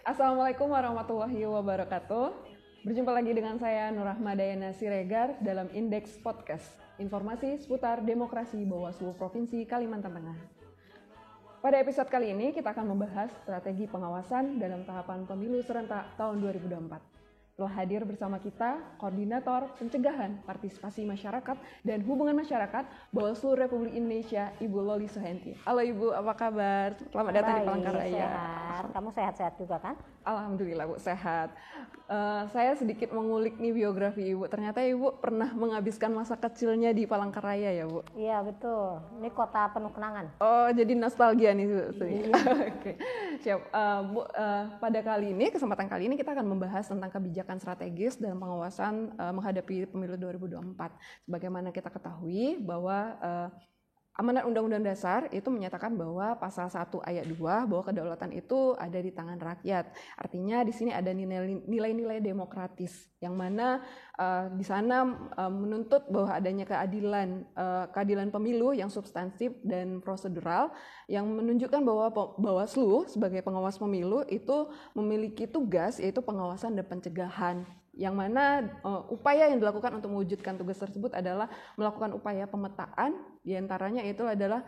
Assalamualaikum warahmatullahi wabarakatuh. Berjumpa lagi dengan saya Nur Rahmadayana Siregar dalam Indeks Podcast, informasi seputar demokrasi Bawaslu Provinsi Kalimantan Tengah. Pada episode kali ini kita akan membahas strategi pengawasan dalam tahapan pemilu serentak tahun 2024. Telah hadir bersama kita Koordinator Pencegahan Partisipasi Masyarakat dan Hubungan Masyarakat Bawaslu Republik Indonesia, Ibu Loli Suhenti. Halo Ibu, apa kabar? Selamat datang di Palangkaraya. Sehat. Kamu sehat-sehat juga kan? Alhamdulillah Bu, sehat. Saya sedikit mengulik nih biografi Ibu. Ternyata Ibu pernah menghabiskan masa kecilnya di Palangkaraya ya Bu? Iya betul, ini kota penuh kenangan. Oh, jadi nostalgia nih Bu. Iya. Oke, siap. Bu, pada kesempatan kali ini kita akan membahas tentang kebijakan strategis dalam pengawasan menghadapi pemilu 2024. Sebagaimana kita ketahui bahwa Amanat Undang-Undang Dasar itu menyatakan bahwa pasal 1 ayat 2 bahwa kedaulatan itu ada di tangan rakyat. Artinya di sini ada nilai-nilai demokratis yang mana di sana menuntut bahwa adanya keadilan pemilu yang substansif dan prosedural yang menunjukkan bahwa Bawaslu sebagai pengawas pemilu itu memiliki tugas yaitu pengawasan dan pencegahan. Yang mana upaya yang dilakukan untuk mewujudkan tugas tersebut adalah melakukan upaya pemetaan, diantaranya itu adalah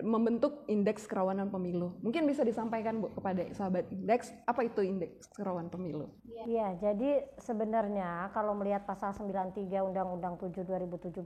membentuk indeks kerawanan pemilu. Mungkin bisa disampaikan Bu kepada sahabat indeks, apa itu indeks kerawanan pemilu? Iya, jadi sebenarnya kalau melihat pasal 93 Undang-Undang 7 2017,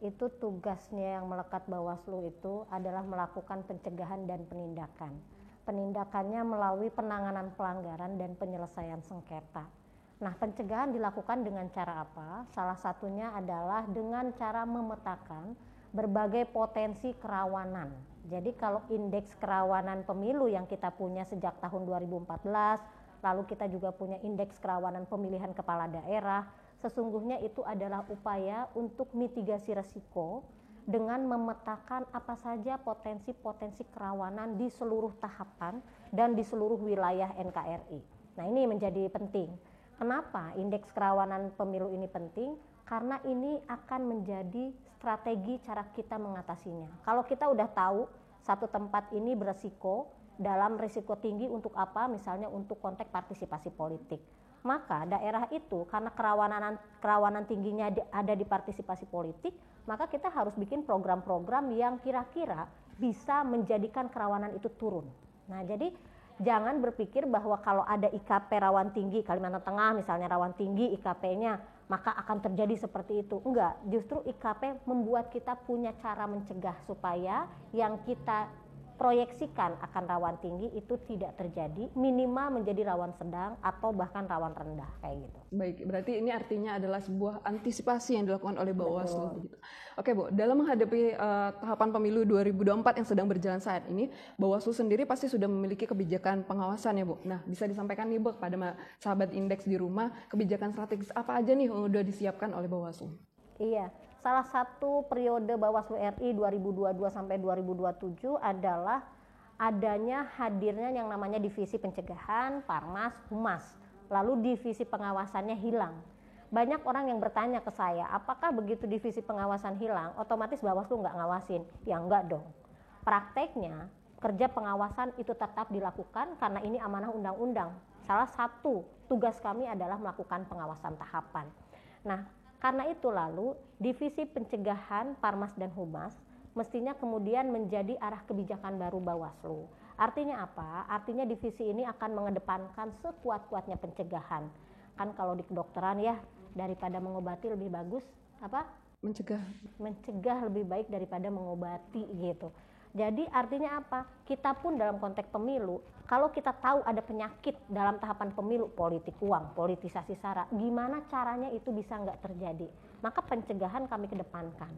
itu tugasnya yang melekat Bawaslu itu adalah melakukan pencegahan dan penindakan. Penindakannya melalui penanganan pelanggaran dan penyelesaian sengketa. Nah, pencegahan dilakukan dengan cara apa? Salah satunya adalah dengan cara memetakan berbagai potensi kerawanan. Jadi kalau indeks kerawanan pemilu yang kita punya sejak tahun 2014, lalu kita juga punya indeks kerawanan pemilihan kepala daerah, sesungguhnya itu adalah upaya untuk mitigasi resiko dengan memetakan apa saja potensi-potensi kerawanan di seluruh tahapan dan di seluruh wilayah NKRI. Nah, ini menjadi penting. Kenapa indeks kerawanan pemilu ini penting? Karena ini akan menjadi strategi cara kita mengatasinya. Kalau kita udah tahu satu tempat ini beresiko, dalam risiko tinggi untuk apa? Misalnya untuk konteks partisipasi politik. Maka daerah itu karena kerawanan tingginya ada di partisipasi politik, maka kita harus bikin program-program yang kira-kira bisa menjadikan kerawanan itu turun. Nah, jadi jangan berpikir bahwa kalau ada IKP rawan tinggi, Kalimantan Tengah misalnya rawan tinggi IKP-nya, maka akan terjadi seperti itu. Enggak, justru IKP membuat kita punya cara mencegah supaya yang kita proyeksikan akan rawan tinggi itu tidak terjadi, minimal menjadi rawan sedang atau bahkan rawan rendah kayak gitu. Baik, berarti ini artinya adalah sebuah antisipasi yang dilakukan oleh Bawaslu. Gitu. Oke Bu, dalam menghadapi tahapan pemilu 2024 yang sedang berjalan saat ini, Bawaslu sendiri pasti sudah memiliki kebijakan pengawasan ya Bu. Nah, bisa disampaikan nih Bu kepada sahabat indeks di rumah, kebijakan strategis apa aja nih yang sudah disiapkan oleh Bawaslu? Iya. Salah satu periode Bawaslu RI 2022 sampai 2027 adalah adanya hadirnya yang namanya divisi pencegahan, Parmas, Humas. Lalu divisi pengawasannya hilang. Banyak orang yang bertanya ke saya, apakah begitu divisi pengawasan hilang, otomatis Bawaslu nggak ngawasin? Ya enggak dong. Prakteknya kerja pengawasan itu tetap dilakukan karena ini amanah undang-undang. Salah satu tugas kami adalah melakukan pengawasan tahapan. Nah, karena itu lalu divisi pencegahan Parmas dan Humas mestinya kemudian menjadi arah kebijakan baru Bawaslu. Artinya apa? Artinya divisi ini akan mengedepankan sekuat-kuatnya pencegahan. Kan kalau di kedokteran ya daripada mengobati lebih bagus apa? Mencegah lebih baik daripada mengobati gitu. Jadi artinya apa? Kita pun dalam konteks pemilu, kalau kita tahu ada penyakit dalam tahapan pemilu, politik uang, politisasi sara, gimana caranya itu bisa nggak terjadi? Maka pencegahan kami kedepankan.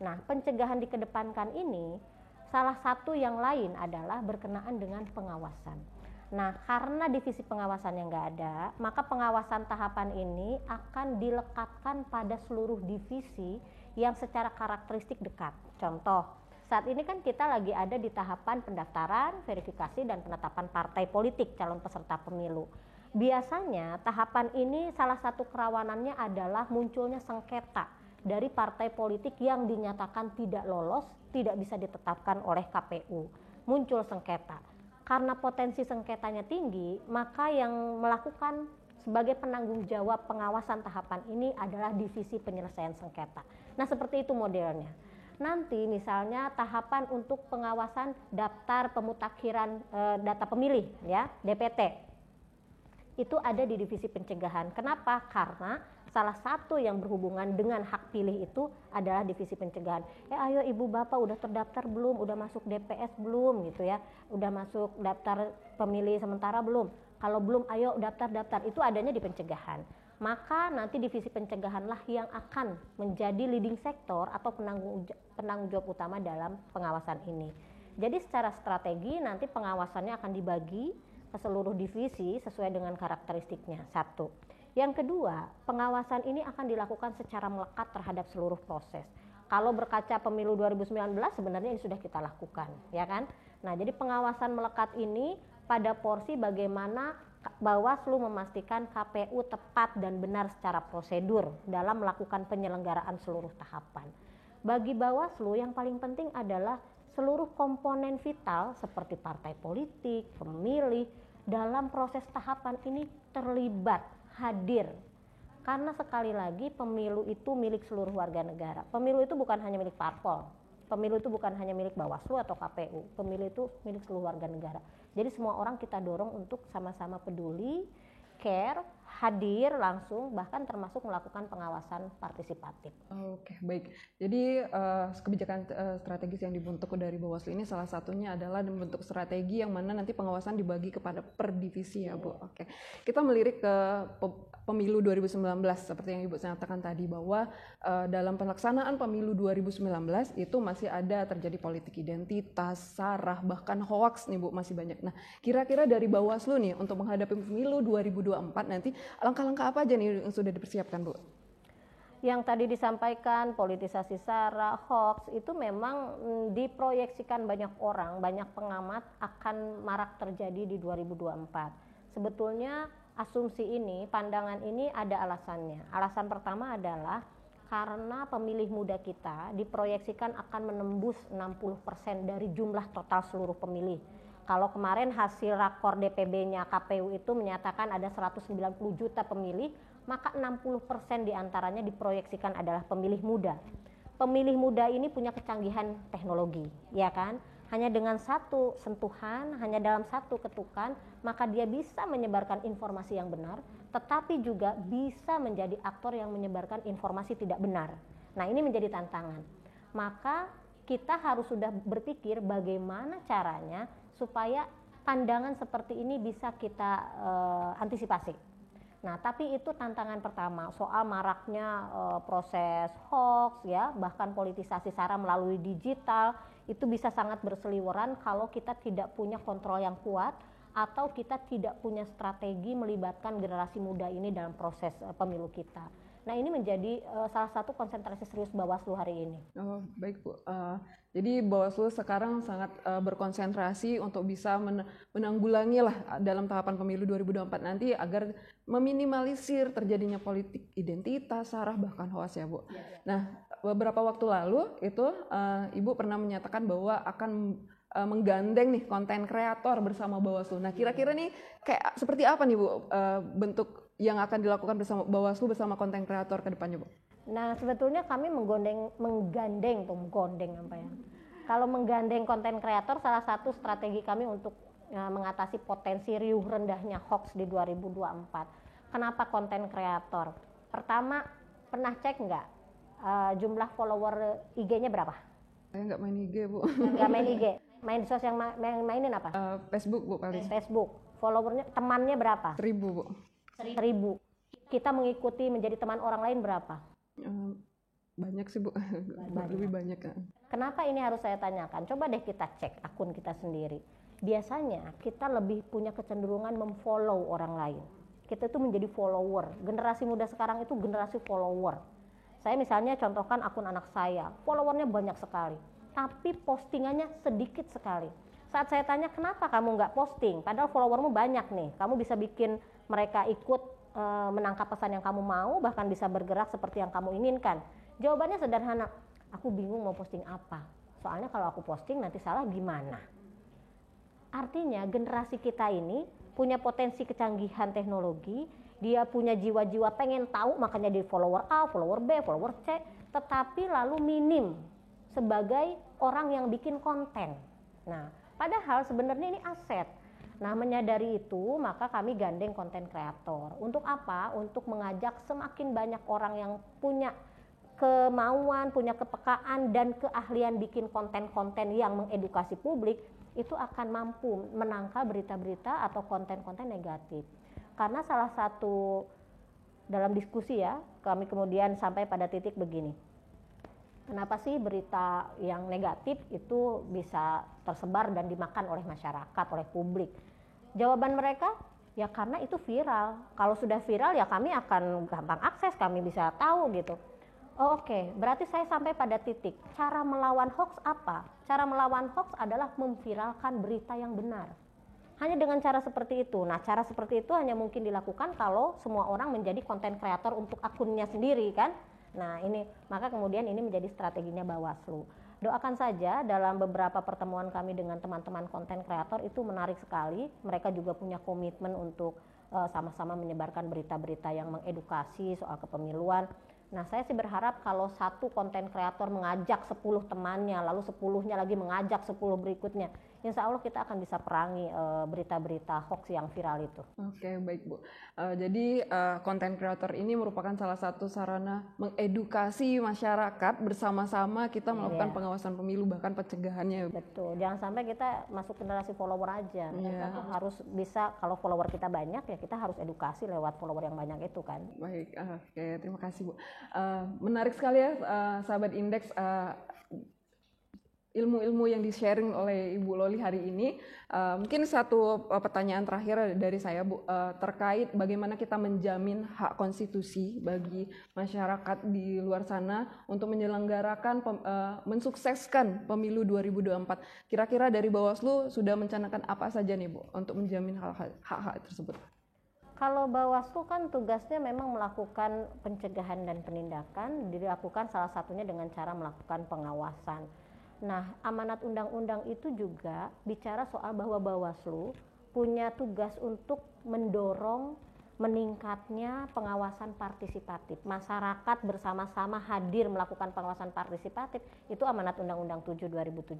Nah, pencegahan dikedepankan ini, salah satu yang lain adalah berkenaan dengan pengawasan. Nah, karena divisi pengawasan yang nggak ada, maka pengawasan tahapan ini akan dilekatkan pada seluruh divisi yang secara karakteristik dekat. Contoh, saat ini kan kita lagi ada di tahapan pendaftaran, verifikasi, dan penetapan partai politik calon peserta pemilu. Biasanya tahapan ini salah satu kerawanannya adalah munculnya sengketa dari partai politik yang dinyatakan tidak lolos, tidak bisa ditetapkan oleh KPU. Muncul sengketa. Karena potensi sengketanya tinggi, maka yang melakukan sebagai penanggung jawab pengawasan tahapan ini adalah divisi penyelesaian sengketa. Nah, seperti itu modelnya. Nanti misalnya tahapan untuk pengawasan daftar pemutakhiran data pemilih ya, DPT. Itu ada di divisi pencegahan. Kenapa? Karena salah satu yang berhubungan dengan hak pilih itu adalah divisi pencegahan. Ayo ibu bapak udah terdaftar belum? Udah masuk DPS belum gitu ya? Udah masuk daftar pemilih sementara belum? Kalau belum, ayo daftar-daftar. Itu adanya di pencegahan. Maka nanti divisi pencegahanlah yang akan menjadi leading sektor atau penanggung jawab utama dalam pengawasan ini. Jadi secara strategi nanti pengawasannya akan dibagi ke seluruh divisi sesuai dengan karakteristiknya. Satu. Yang kedua, pengawasan ini akan dilakukan secara melekat terhadap seluruh proses. Kalau berkaca pemilu 2019 sebenarnya ini sudah kita lakukan, ya kan? Nah, jadi pengawasan melekat ini pada porsi bagaimana Bawaslu memastikan KPU tepat dan benar secara prosedur dalam melakukan penyelenggaraan seluruh tahapan. Bagi Bawaslu yang paling penting adalah seluruh komponen vital seperti partai politik, pemilih dalam proses tahapan ini terlibat, hadir. Karena sekali lagi pemilu itu milik seluruh warga negara. Pemilu itu bukan hanya milik parpol. Pemilu itu bukan hanya milik Bawaslu atau KPU. Pemilu itu milik seluruh warga negara. Jadi semua orang kita dorong untuk sama-sama peduli, care, hadir langsung, bahkan termasuk melakukan pengawasan partisipatif. Oke, baik. Jadi kebijakan strategis yang dibentuk dari Bawaslu ini salah satunya adalah membentuk strategi yang mana nanti pengawasan dibagi kepada per divisi ya Bu. Oke, kita melirik ke pemilu 2019 seperti yang Ibu nyatakan tadi bahwa dalam pelaksanaan pemilu 2019 itu masih ada terjadi politik identitas, sarah, bahkan hoaks nih Bu, masih banyak. Nah, kira-kira dari Bawaslu nih untuk menghadapi pemilu 2024 nanti langkah-langkah apa aja nih yang sudah dipersiapkan Bu? Yang tadi disampaikan politisasi sara, hoax itu memang diproyeksikan banyak orang, banyak pengamat akan marak terjadi di 2024. Sebetulnya asumsi ini, pandangan ini ada alasannya. Alasan pertama adalah karena pemilih muda kita diproyeksikan akan menembus 60% dari jumlah total seluruh pemilih. Kalau kemarin hasil rakor DPB-nya KPU itu menyatakan ada 190 juta pemilih, maka 60% diantaranya diproyeksikan adalah pemilih muda. Pemilih muda ini punya kecanggihan teknologi, ya kan? Hanya dengan satu sentuhan, hanya dalam satu ketukan, maka dia bisa menyebarkan informasi yang benar, tetapi juga bisa menjadi aktor yang menyebarkan informasi tidak benar. Nah, ini menjadi tantangan. Maka kita harus sudah berpikir bagaimana caranya supaya pandangan seperti ini bisa kita antisipasi. Nah, tapi itu tantangan pertama, soal maraknya proses hoax ya, bahkan politisasi sara melalui digital, itu bisa sangat berseliweran kalau kita tidak punya kontrol yang kuat atau kita tidak punya strategi melibatkan generasi muda ini dalam proses pemilu kita. Nah, ini menjadi salah satu konsentrasi serius Bawaslu hari ini. Oh, baik Bu. Jadi Bawaslu sekarang sangat berkonsentrasi untuk bisa menanggulangi lah dalam tahapan pemilu 2024 nanti agar meminimalisir terjadinya politik identitas, sarah, bahkan hoax ya Bu. Nah, beberapa waktu lalu itu Ibu pernah menyatakan bahwa akan menggandeng nih konten kreator bersama Bawaslu. Nah, kira-kira nih kayak seperti apa nih Bu bentuk yang akan dilakukan bersama Bawaslu bersama konten kreator ke depannya Bu? Nah, sebetulnya kami Kalau menggandeng konten kreator, salah satu strategi kami untuk mengatasi potensi riuh rendahnya hoax di 2024. Kenapa konten kreator? Pertama, pernah cek nggak jumlah follower IG-nya berapa? Saya nggak main IG Bu. Nggak main IG. Main sosial mainin apa? Facebook Bu paling. Facebook. Followernya, temannya berapa? 1000 Bu. 1000. Kita mengikuti menjadi teman orang lain berapa? Banyak sih Bu. Lebih banyak kan. Kenapa ini harus saya tanyakan? Coba deh kita cek akun kita sendiri. Biasanya kita lebih punya kecenderungan memfollow orang lain. Kita itu menjadi follower. Generasi muda sekarang itu generasi follower. Saya misalnya contohkan akun anak saya, followernya banyak sekali, tapi postingannya sedikit sekali. Saat saya tanya kenapa kamu nggak posting, padahal followermu banyak nih, kamu bisa bikin mereka ikut menangkap pesan yang kamu mau, bahkan bisa bergerak seperti yang kamu inginkan. Jawabannya sederhana, aku bingung mau posting apa. Soalnya kalau aku posting nanti salah gimana? Artinya generasi kita ini punya potensi kecanggihan teknologi, dia punya jiwa-jiwa pengen tahu, makanya di follower A, follower B, follower C, tetapi lalu minim sebagai orang yang bikin konten. Nah, padahal sebenarnya ini aset. Nah, menyadari itu, maka kami gandeng konten kreator. Untuk apa? Untuk mengajak semakin banyak orang yang punya kemauan, punya kepekaan, dan keahlian bikin konten-konten yang mengedukasi publik, itu akan mampu menangkal berita-berita atau konten-konten negatif. Karena salah satu dalam diskusi ya, kami kemudian sampai pada titik begini. Kenapa sih berita yang negatif itu bisa tersebar dan dimakan oleh masyarakat, oleh publik? Jawaban mereka, ya karena itu viral. Kalau sudah viral ya kami akan gampang akses, kami bisa tahu gitu. Oh, oke, berarti saya sampai pada titik. Cara melawan hoax apa? Cara melawan hoax adalah memviralkan berita yang benar. Hanya dengan cara seperti itu. Nah, cara seperti itu hanya mungkin dilakukan kalau semua orang menjadi konten kreator untuk akunnya sendiri kan. Nah, ini maka kemudian ini menjadi strateginya Bawaslu. Doakan saja dalam beberapa pertemuan kami dengan teman-teman konten kreator itu menarik sekali. Mereka juga punya komitmen untuk sama-sama menyebarkan berita-berita yang mengedukasi soal kepemiluan. Nah, saya sih berharap kalau satu konten kreator mengajak 10 temannya, lalu 10-nya lagi mengajak 10 berikutnya, insya Allah kita akan bisa perangi berita-berita hoax yang viral itu. Oke, baik Bu. Jadi konten kreator ini merupakan salah satu sarana mengedukasi masyarakat, bersama-sama kita melakukan pengawasan pemilu, bahkan pencegahannya. Betul, jangan sampai kita masuk generasi follower aja. Kita harus bisa, kalau follower kita banyak ya kita harus edukasi lewat follower yang banyak itu kan. Baik, oke, terima kasih Bu. Menarik sekali ya sahabat Indeks, ilmu-ilmu yang di-sharing oleh Ibu Loli hari ini. Mungkin satu pertanyaan terakhir dari saya Bu, terkait bagaimana kita menjamin hak konstitusi bagi masyarakat di luar sana untuk menyelenggarakan, mensukseskan pemilu 2024. Kira-kira dari Bawaslu sudah mencanangkan apa saja nih Bu untuk menjamin hak-hak tersebut? Kalau Bawaslu kan tugasnya memang melakukan pencegahan dan penindakan, dilakukan salah satunya dengan cara melakukan pengawasan. Nah, amanat undang-undang itu juga bicara soal bahwa Bawaslu punya tugas untuk mendorong meningkatnya pengawasan partisipatif. Masyarakat bersama-sama hadir melakukan pengawasan partisipatif, itu amanat Undang-Undang 7 2017.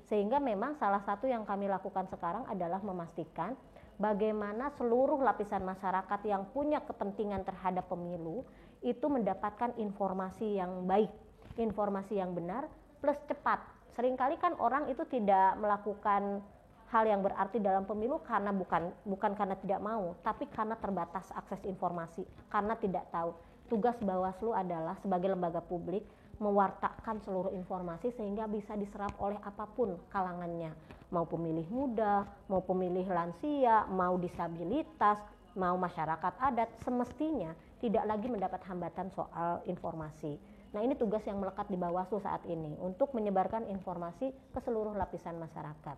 Sehingga memang salah satu yang kami lakukan sekarang adalah memastikan bagaimana seluruh lapisan masyarakat yang punya kepentingan terhadap pemilu itu mendapatkan informasi yang baik, informasi yang benar, plus cepat. Seringkali kan orang itu tidak melakukan hal yang berarti dalam pemilu karena bukan karena tidak mau, tapi karena terbatas akses informasi, karena tidak tahu. Tugas Bawaslu adalah sebagai lembaga publik mewartakan seluruh informasi sehingga bisa diserap oleh apapun kalangannya, mau pemilih muda, mau pemilih lansia, mau disabilitas, mau masyarakat adat, semestinya tidak lagi mendapat hambatan soal informasi. Nah, ini tugas yang melekat di Bawaslu saat ini untuk menyebarkan informasi ke seluruh lapisan masyarakat.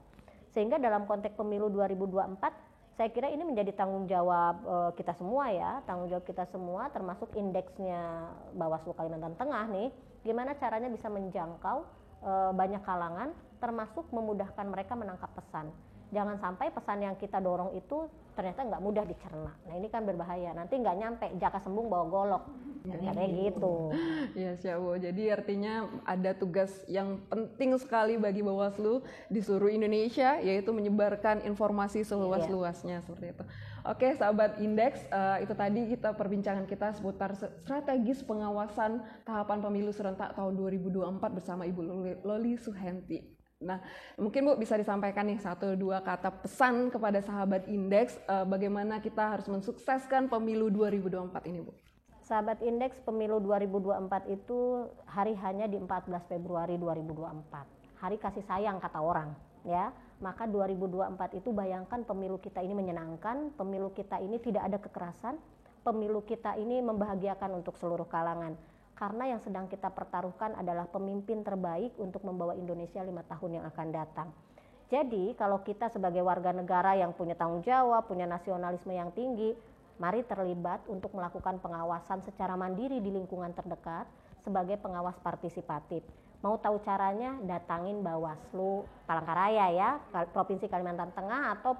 Sehingga dalam konteks pemilu 2024, saya kira ini menjadi tanggung jawab kita semua ya, tanggung jawab kita semua termasuk indeksnya Bawaslu Kalimantan Tengah nih, gimana caranya bisa menjangkau banyak kalangan, termasuk memudahkan mereka menangkap pesan. Jangan sampai pesan yang kita dorong itu ternyata nggak mudah dicerna. Nah, ini kan berbahaya. Nanti nggak nyampe, jaka sembung bawa golok. Kayak gitu. Ya, siap Bu. Jadi artinya ada tugas yang penting sekali bagi Bawaslu di seluruh Indonesia, yaitu menyebarkan informasi seluas-luasnya seperti itu. Oke, sahabat Indeks, itu tadi perbincangan kita seputar strategis pengawasan tahapan pemilu serentak tahun 2024 bersama Ibu Loli Suhenti. Nah, mungkin Bu bisa disampaikan nih 1-2 kata pesan kepada sahabat Indeks, bagaimana kita harus mensukseskan pemilu 2024 ini Bu. Sahabat Indeks, pemilu 2024 itu hari hanya di 14 Februari 2024. Hari kasih sayang kata orang, ya. Maka 2024 itu bayangkan pemilu kita ini menyenangkan, pemilu kita ini tidak ada kekerasan, pemilu kita ini membahagiakan untuk seluruh kalangan. Karena yang sedang kita pertaruhkan adalah pemimpin terbaik untuk membawa Indonesia 5 tahun yang akan datang. Jadi kalau kita sebagai warga negara yang punya tanggung jawab, punya nasionalisme yang tinggi, mari terlibat untuk melakukan pengawasan secara mandiri di lingkungan terdekat, sebagai pengawas partisipatif. Mau tahu caranya, datangin Bawaslu Palangkaraya ya, Provinsi Kalimantan Tengah atau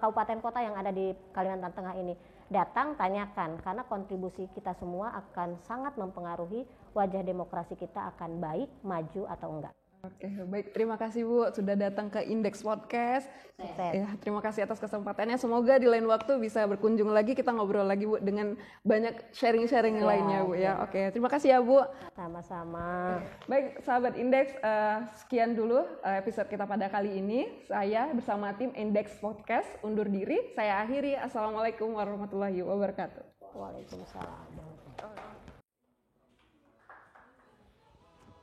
kabupaten kota yang ada di Kalimantan Tengah ini. Datang, tanyakan, karena kontribusi kita semua akan sangat mempengaruhi wajah demokrasi kita akan baik, maju atau enggak. Oke, baik. Terima kasih Bu sudah datang ke Indeks Podcast. Ya, terima kasih atas kesempatannya. Semoga di lain waktu bisa berkunjung lagi, kita ngobrol lagi Bu dengan banyak sharing-sharing yang lainnya Bu ya. Oke, terima kasih ya Bu. Sama-sama. Baik, sahabat Indeks, sekian dulu episode kita pada kali ini. Saya bersama tim Indeks Podcast undur diri. Saya akhiri. Assalamualaikum warahmatullahi wabarakatuh. Waalaikumsalam.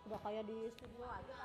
Udah kayak di studio aja.